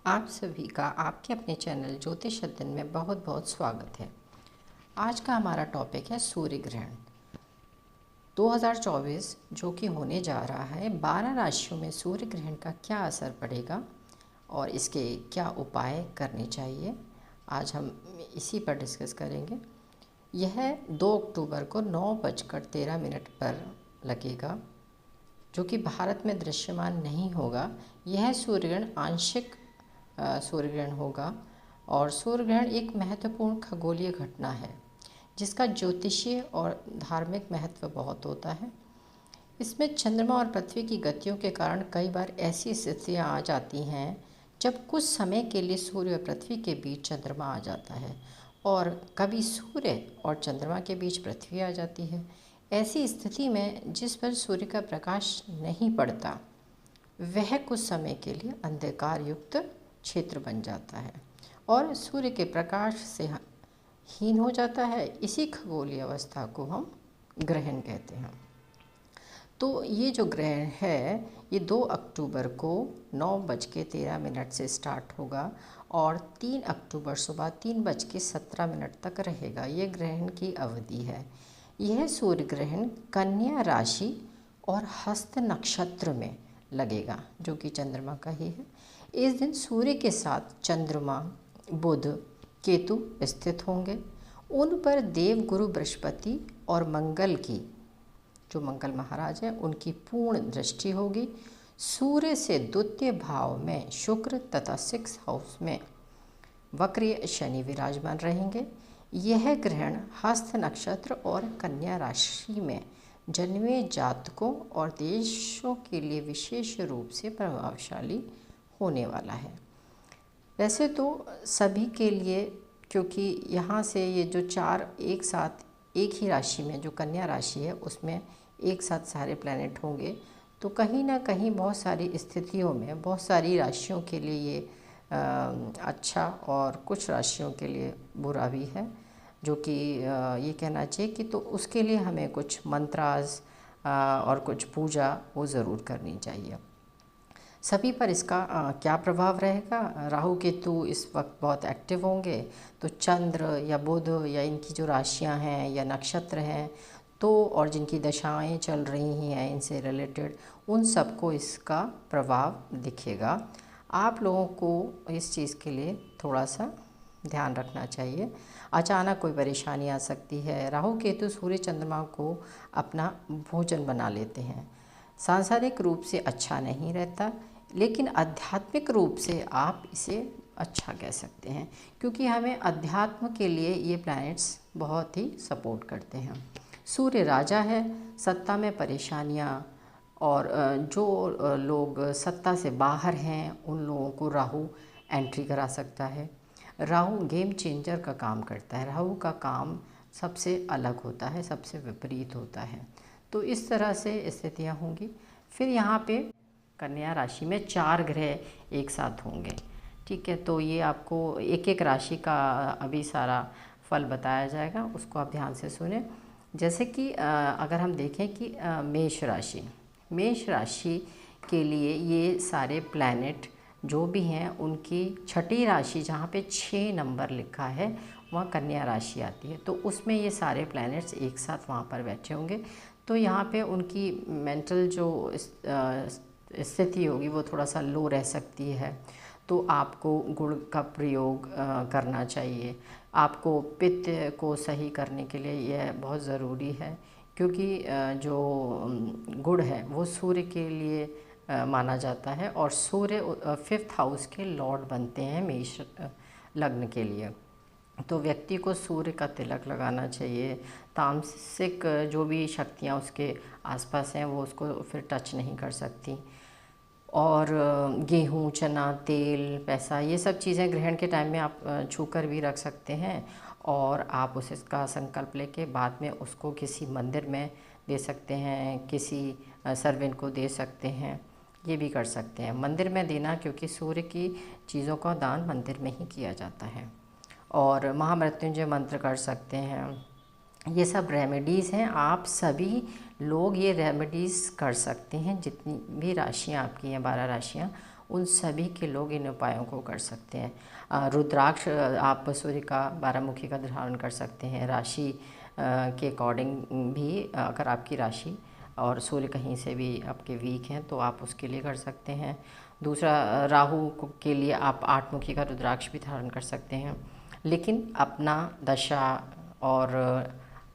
आप सभी का आपके अपने चैनल ज्योतिष अध्ययन में बहुत बहुत स्वागत है। आज का हमारा टॉपिक है सूर्य ग्रहण 2024 जो कि होने जा रहा है। 12 राशियों में सूर्य ग्रहण का क्या असर पड़ेगा और इसके क्या उपाय करने चाहिए, आज हम इसी पर डिस्कस करेंगे। यह 2 अक्टूबर को 9:13 पर लगेगा, जो कि भारत में दृश्यमान नहीं होगा। यह सूर्यग्रहण आंशिक सूर्यग्रहण होगा और सूर्यग्रहण एक महत्वपूर्ण खगोलीय घटना है जिसका ज्योतिषीय और धार्मिक महत्व बहुत होता है। इसमें चंद्रमा और पृथ्वी की गतियों के कारण कई बार ऐसी स्थितियां आ जाती हैं जब कुछ समय के लिए सूर्य और पृथ्वी के बीच चंद्रमा आ जाता है और कभी सूर्य और चंद्रमा के बीच पृथ्वी आ जाती है। ऐसी स्थिति में जिस पर सूर्य का प्रकाश नहीं पड़ता वह कुछ समय के लिए अंधकार युक्त क्षेत्र बन जाता है और सूर्य के प्रकाश से हीन हो जाता है। इसी खगोलीय अवस्था को हम ग्रहण कहते हैं। तो ये जो ग्रहण है ये 2 अक्टूबर को 9:13 से स्टार्ट होगा और 3 अक्टूबर सुबह 3:17 तक रहेगा। ये ग्रहण की अवधि है। यह सूर्य ग्रहण कन्या राशि और हस्त नक्षत्र में लगेगा, जो कि चंद्रमा का ही है। इस दिन सूर्य के साथ चंद्रमा, बुध, केतु स्थित होंगे। उन पर देव गुरु बृहस्पति और मंगल की, जो मंगल महाराज हैं, उनकी पूर्ण दृष्टि होगी। सूर्य से द्वितीय भाव में शुक्र तथा 6 हाउस में वक्रीय शनि विराजमान रहेंगे। यह ग्रहण हस्त नक्षत्र और कन्या राशि में जन्मे जातकों और देशों के लिए विशेष रूप से प्रभावशाली होने वाला है। वैसे तो सभी के लिए, क्योंकि यहाँ से ये जो 4 एक साथ एक ही राशि में, जो कन्या राशि है उसमें एक साथ सारे प्लैनेट होंगे, तो कहीं ना कहीं बहुत सारी स्थितियों में बहुत सारी राशियों के लिए ये अच्छा और कुछ राशियों के लिए बुरा भी है, जो कि ये कहना चाहिए कि तो उसके लिए हमें कुछ मंत्रास और कुछ पूजा वो ज़रूर करनी चाहिए। सभी पर इसका क्या प्रभाव रहेगा? राहु केतु इस वक्त बहुत एक्टिव होंगे, तो चंद्र या बुध या इनकी जो राशियां हैं या नक्षत्र हैं तो और जिनकी दशाएं चल रही हैं इनसे रिलेटेड, उन सबको इसका प्रभाव दिखेगा। आप लोगों को इस चीज़ के लिए थोड़ा सा ध्यान रखना चाहिए। अचानक कोई परेशानी आ सकती है। राहु केतु सूर्य चंद्रमा को अपना भोजन बना लेते हैं। सांसारिक रूप से अच्छा नहीं रहता, लेकिन आध्यात्मिक रूप से आप इसे अच्छा कह सकते हैं, क्योंकि हमें अध्यात्म के लिए ये प्लैनेट्स बहुत ही सपोर्ट करते हैं। सूर्य राजा है, सत्ता में परेशानियाँ और जो लोग सत्ता से बाहर हैं उन लोगों को राहु एंट्री करा सकता है। राहु गेम चेंजर का काम करता है। राहु का काम सबसे अलग होता है, सबसे विपरीत होता है। तो इस तरह से स्थितियाँ होंगी। फिर यहाँ पे कन्या राशि में 4 ग्रह एक साथ होंगे। ठीक है, तो ये आपको एक एक राशि का अभी सारा फल बताया जाएगा, उसको आप ध्यान से सुने। जैसे कि अगर हम देखें कि मेष राशि के लिए ये सारे प्लैनेट जो भी हैं उनकी छठी राशि जहाँ पे 6 नंबर लिखा है वहाँ कन्या राशि आती है, तो उसमें ये सारे प्लैनेट्स एक साथ वहाँ पर बैठे होंगे। तो यहाँ पे उनकी मेंटल जो स्थिति होगी वो थोड़ा सा लो रह सकती है। तो आपको गुड़ का प्रयोग करना चाहिए। आपको पित्त को सही करने के लिए यह बहुत ज़रूरी है, क्योंकि जो गुड़ है वो सूर्य के लिए माना जाता है और सूर्य 5th हाउस के लॉर्ड बनते हैं मेष लग्न के लिए। तो व्यक्ति को सूर्य का तिलक लगाना चाहिए। तामसिक जो भी शक्तियाँ उसके आसपास हैं वो उसको फिर टच नहीं कर सकती। और गेहूँ, चना, तेल, पैसा, ये सब चीज़ें ग्रहण के टाइम में आप छू कर भी रख सकते हैं और आप उसका संकल्प लेके बाद में उसको किसी मंदिर में दे सकते हैं, किसी सर्वेंट को दे सकते हैं, ये भी कर सकते हैं। मंदिर में देना, क्योंकि सूर्य की चीज़ों का दान मंदिर में ही किया जाता है। और महामृत्युंजय मंत्र कर सकते हैं। ये सब रेमेडीज़ हैं, आप सभी लोग ये रेमेडीज़ कर सकते हैं। जितनी भी राशियाँ आपकी हैं 12 राशियाँ, उन सभी के लोग इन उपायों को कर सकते हैं। रुद्राक्ष आप सूर्य का 12 मुखी का धारण कर सकते हैं। राशि के अकॉर्डिंग भी अगर आपकी राशि और सूर्य कहीं से भी आपके वीक हैं तो आप उसके लिए कर सकते हैं। दूसरा, राहु के लिए आप 8 मुखी का रुद्राक्ष भी धारण कर सकते हैं। लेकिन अपना दशा और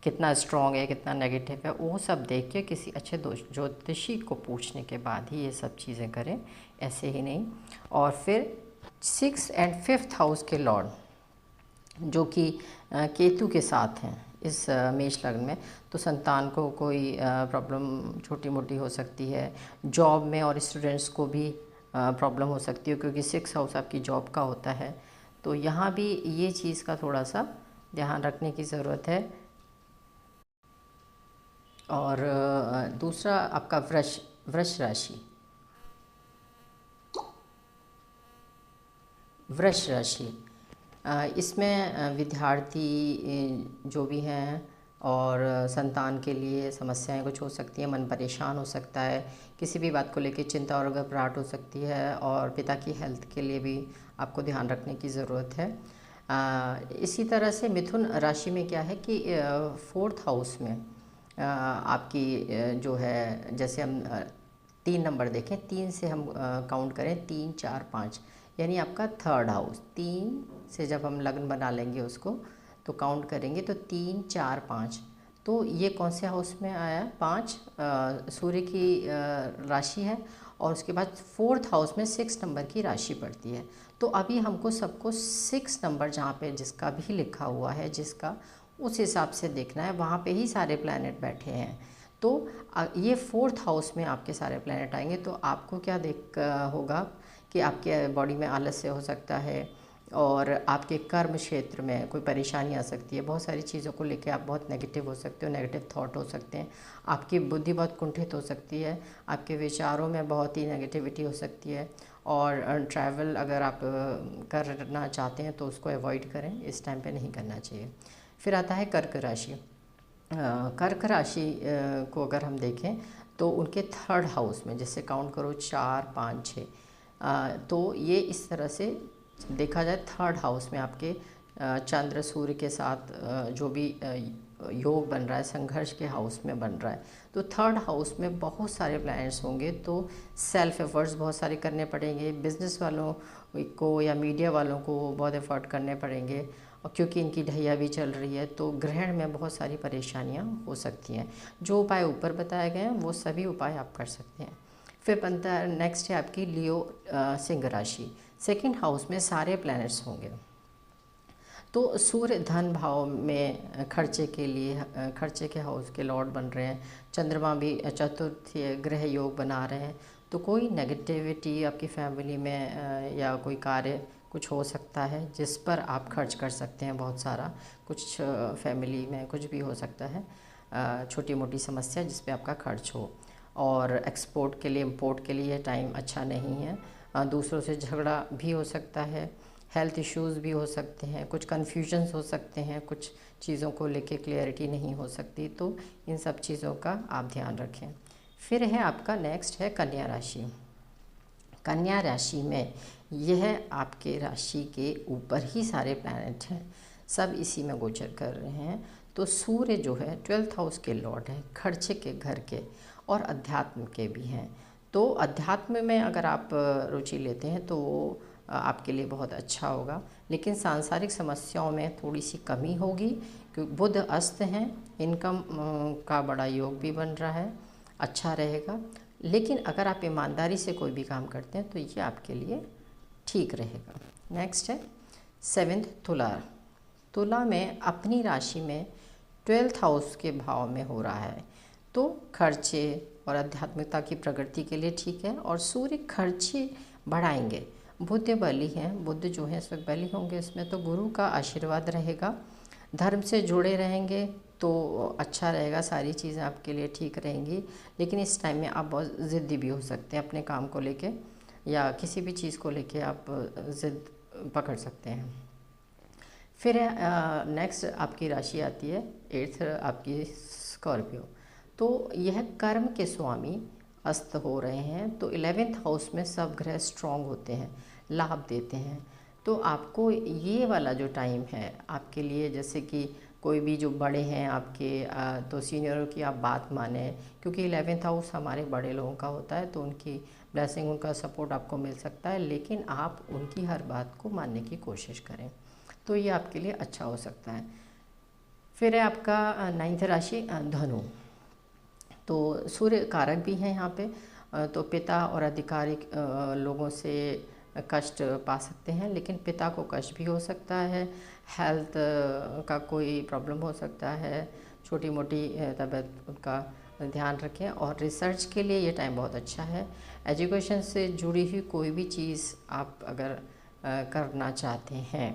कितना स्ट्रॉन्ग है, कितना नेगेटिव है, वो सब देख के किसी अच्छे ज्योतिषी को पूछने के बाद ही ये सब चीज़ें करें, ऐसे ही नहीं। और फिर 6 एंड 5th हाउस के लॉर्ड जो कि केतु के साथ हैं इस मेष लग्न में, तो संतान को कोई प्रॉब्लम छोटी मोटी हो सकती है। जॉब में और स्टूडेंट्स को भी प्रॉब्लम हो सकती है, क्योंकि 6th हाउस आपकी जॉब का होता है। तो यहाँ भी ये चीज़ का थोड़ा सा ध्यान रखने की ज़रूरत है। और दूसरा आपका वृष राशि। वृष राशि इसमें विद्यार्थी जो भी हैं और संतान के लिए समस्याएं कुछ हो सकती हैं, मन परेशान हो सकता है, किसी भी बात को लेकर चिंता और घबराहट हो सकती है, और पिता की हेल्थ के लिए भी आपको ध्यान रखने की ज़रूरत है। इसी तरह से मिथुन राशि में क्या है कि 4th हाउस में आपकी जो है, जैसे हम 3 नंबर देखें, 3 से हम काउंट करें, 3 4 5, यानी आपका 3rd हाउस। 3 से जब हम लग्न बना लेंगे उसको तो काउंट करेंगे तो 3 4 5, तो ये कौन से हाउस में आया? 5 सूर्य की राशि है, और उसके बाद 4th हाउस में 6 नंबर की राशि पड़ती है। तो अभी हमको सबको 6 नंबर जहाँ पे जिसका भी लिखा हुआ है, जिसका उस हिसाब से देखना है, वहाँ पे ही सारे प्लैनेट बैठे हैं। तो ये 4th हाउस में आपके सारे प्लैनेट आएंगे, तो आपको क्या देख होगा कि आपके बॉडी में आलस्य हो सकता है, और आपके कर्म क्षेत्र में कोई परेशानी आ सकती है। बहुत सारी चीज़ों को लेके आप बहुत नेगेटिव हो सकते हो, नेगेटिव थॉट हो सकते हैं, आपकी बुद्धि बहुत कुंठित हो सकती है, आपके विचारों में बहुत ही नेगेटिविटी हो सकती है। और ट्रैवल अगर आप करना चाहते हैं तो उसको अवॉइड करें, इस टाइम पे नहीं करना चाहिए। फिर आता है कर्क राशि। कर्क राशि को अगर हम देखें तो उनके 3rd हाउस में, जैसे काउंट करो 4 5 6, तो ये इस तरह से देखा जाए 3rd हाउस में आपके चंद्र सूर्य के साथ जो भी योग बन रहा है, संघर्ष के हाउस में बन रहा है। तो 3rd हाउस में बहुत सारे प्लैनेट्स होंगे, तो सेल्फ एफर्ट्स बहुत सारे करने पड़ेंगे। बिजनेस वालों को या मीडिया वालों को बहुत एफर्ट करने पड़ेंगे, और क्योंकि इनकी ढैया भी चल रही है, तो ग्रहण में बहुत सारी परेशानियां हो सकती हैं। जो उपाय ऊपर बताए गए हैं वो सभी उपाय आप कर सकते हैं। फिर बनता है नेक्स्ट है आपकी लियो सिंह राशि। 2nd हाउस में सारे प्लैनेट्स होंगे, तो सूर्य धन भाव में खर्चे के लिए खर्चे के हाउस के लॉर्ड बन रहे हैं। चंद्रमा भी चतुर्थीय ग्रह योग बना रहे हैं, तो कोई नेगेटिविटी आपकी फैमिली में या कोई कार्य कुछ हो सकता है जिस पर आप खर्च कर सकते हैं बहुत सारा। कुछ फैमिली में कुछ भी हो सकता है, छोटी मोटी समस्या जिस पे आपका खर्च हो। और एक्सपोर्ट के लिए, इंपोर्ट के लिए टाइम अच्छा नहीं है। दूसरों से झगड़ा भी हो सकता है, हेल्थ इश्यूज़ भी हो सकते हैं, कुछ कन्फ्यूजन्स हो सकते हैं, कुछ चीज़ों को लेके क्लियरिटी नहीं हो सकती, तो इन सब चीज़ों का आप ध्यान रखें। फिर है आपका नेक्स्ट है कन्या राशि। कन्या राशि में यह आपके राशि के ऊपर ही सारे प्लैनेट हैं, सब इसी में गोचर कर रहे हैं। तो सूर्य जो है 12th हाउस के लॉर्ड है, खर्चे के, घर के और अध्यात्म के भी हैं। तो अध्यात्म में अगर आप रुचि लेते हैं तो आपके लिए बहुत अच्छा होगा, लेकिन सांसारिक समस्याओं में थोड़ी सी कमी होगी, क्योंकि बुध अस्त हैं, इनकम का बड़ा योग भी बन रहा है, अच्छा रहेगा। लेकिन अगर आप ईमानदारी से कोई भी काम करते हैं तो ये आपके लिए ठीक रहेगा। नेक्स्ट है 7th तुला। तुला में अपनी राशि में 12th हाउस के भाव में हो रहा है, तो खर्चे और आध्यात्मिकता की प्रगति के लिए ठीक है। और सूर्य खर्चे बढ़ाएंगे, बुध बली हैं, बुध जो है इस वक्त बली होंगे, इसमें तो गुरु का आशीर्वाद रहेगा। धर्म से जुड़े रहेंगे तो अच्छा रहेगा, सारी चीज़ें आपके लिए ठीक रहेंगी। लेकिन इस टाइम में आप बहुत ज़िद्दी भी हो सकते हैं अपने काम को लेके, या किसी भी चीज़ को लेके आप ज़िद पकड़ सकते हैं। फिर नेक्स्ट आपकी राशि आती है 8th आपकी स्कॉर्पियो। तो यह कर्म के स्वामी अस्त हो रहे हैं, तो 11th हाउस में सब ग्रह स्ट्रॉन्ग होते हैं, लाभ देते हैं। तो आपको ये वाला जो टाइम है आपके लिए, जैसे कि कोई भी जो बड़े हैं आपके, तो सीनियरों की आप बात माने, क्योंकि 11th हाउस हमारे बड़े लोगों का होता है, तो उनकी ब्लेसिंग, उनका सपोर्ट आपको मिल सकता है, लेकिन आप उनकी हर बात को मानने की कोशिश करें, तो ये आपके लिए अच्छा हो सकता है। फिर है आपका 9th राशि धनु। तो सूर्य कारक भी हैं यहाँ पे, तो पिता और आधिकारिक लोगों से कष्ट पा सकते हैं, लेकिन पिता को कष्ट भी हो सकता है, हेल्थ का कोई प्रॉब्लम हो सकता है, छोटी मोटी तबीयत उनका ध्यान रखें। और रिसर्च के लिए ये टाइम बहुत अच्छा है। एजुकेशन से जुड़ी हुई कोई भी चीज़ आप अगर करना चाहते हैं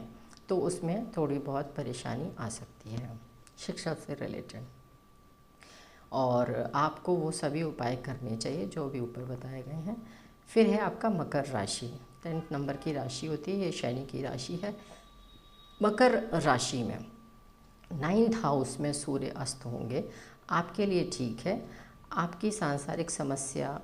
तो उसमें थोड़ी बहुत परेशानी आ सकती है, शिक्षा से रिलेटेड, और आपको वो सभी उपाय करने चाहिए जो भी ऊपर बताए गए हैं। फिर है आपका मकर राशि, 10 नंबर की राशि होती है, ये शनि की राशि है। मकर राशि में 9th हाउस में सूर्य अस्त होंगे, आपके लिए ठीक है। आपकी सांसारिक समस्या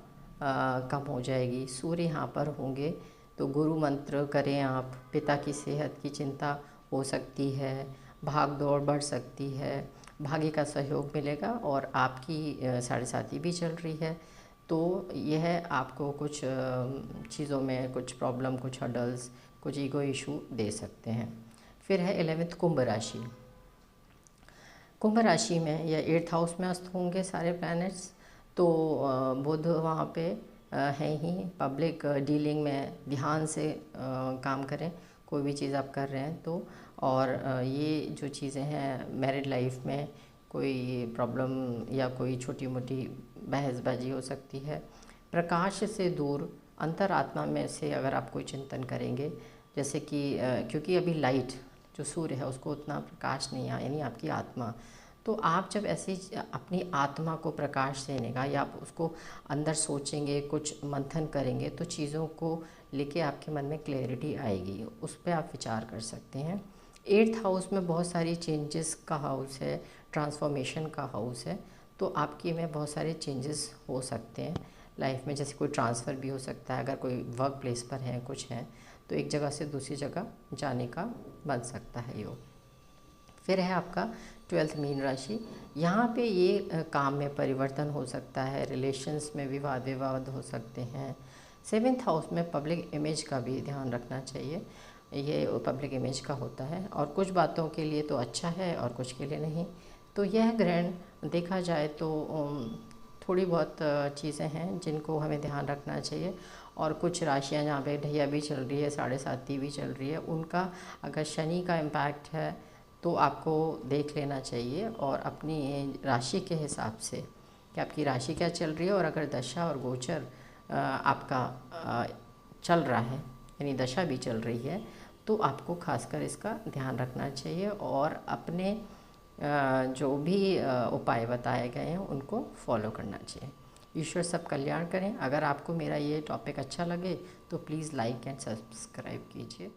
कम हो जाएगी। सूर्य यहाँ पर होंगे तो गुरु मंत्र करें आप, पिता की सेहत की चिंता हो सकती है, भाग दौड़ बढ़ सकती है, भाग्य का सहयोग मिलेगा, और आपकी 7.5 भी चल रही है, तो यह आपको कुछ चीज़ों में कुछ प्रॉब्लम, कुछ हर्डल्स, कुछ ईगो इशू दे सकते हैं। फिर है 11th कुंभ राशि। कुंभ राशि में या 8th हाउस में अस्त होंगे सारे प्लैनेट्स, तो बुध वहाँ पे है ही। पब्लिक डीलिंग में ध्यान से काम करें, कोई भी चीज़ आप कर रहे हैं तो। और ये जो चीज़ें हैं, मैरिड लाइफ में कोई प्रॉब्लम या कोई छोटी मोटी बहसबाजी हो सकती है। प्रकाश से दूर अंतरात्मा में से अगर आप कोई चिंतन करेंगे, जैसे कि क्योंकि अभी लाइट जो सूर्य है उसको उतना प्रकाश नहीं आया, यानी आपकी आत्मा, तो आप जब ऐसे अपनी आत्मा को प्रकाश देने का, या आप उसको अंदर सोचेंगे, कुछ मंथन करेंगे, तो चीज़ों को लेके आपके मन में क्लैरिटी आएगी, उस पर आप विचार कर सकते हैं। 8th हाउस में बहुत सारी चेंजेस का हाउस है, ट्रांसफॉर्मेशन का हाउस है, तो आपकी में बहुत सारे चेंजेस हो सकते हैं लाइफ में, जैसे कोई ट्रांसफ़र भी हो सकता है, अगर कोई वर्क प्लेस पर है, कुछ है, तो एक जगह से दूसरी जगह जाने का बन सकता है योग। फिर है आपका 12th मीन राशि। यहाँ पे ये काम में परिवर्तन हो सकता है, रिलेशंस में विवाद हो सकते हैं। 7th हाउस में पब्लिक इमेज का भी ध्यान रखना चाहिए, ये पब्लिक इमेज का होता है, और कुछ बातों के लिए तो अच्छा है और कुछ के लिए नहीं। तो यह ग्रहण देखा जाए तो थोड़ी बहुत चीज़ें हैं जिनको हमें ध्यान रखना चाहिए, और कुछ राशियाँ जहाँ पे ढैया भी चल रही है, 7.5 भी चल रही है, उनका अगर शनि का इम्पैक्ट है तो आपको देख लेना चाहिए, और अपनी राशि के हिसाब से कि आपकी राशि क्या चल रही है, और अगर दशा और गोचर आपका चल रहा है, यानी दशा भी चल रही है, तो आपको खासकर इसका ध्यान रखना चाहिए, और अपने जो भी उपाय बताए गए हैं उनको फॉलो करना चाहिए। ईश्वर सब कल्याण करें। अगर आपको मेरा ये टॉपिक अच्छा लगे तो प्लीज़ लाइक एंड सब्सक्राइब कीजिए।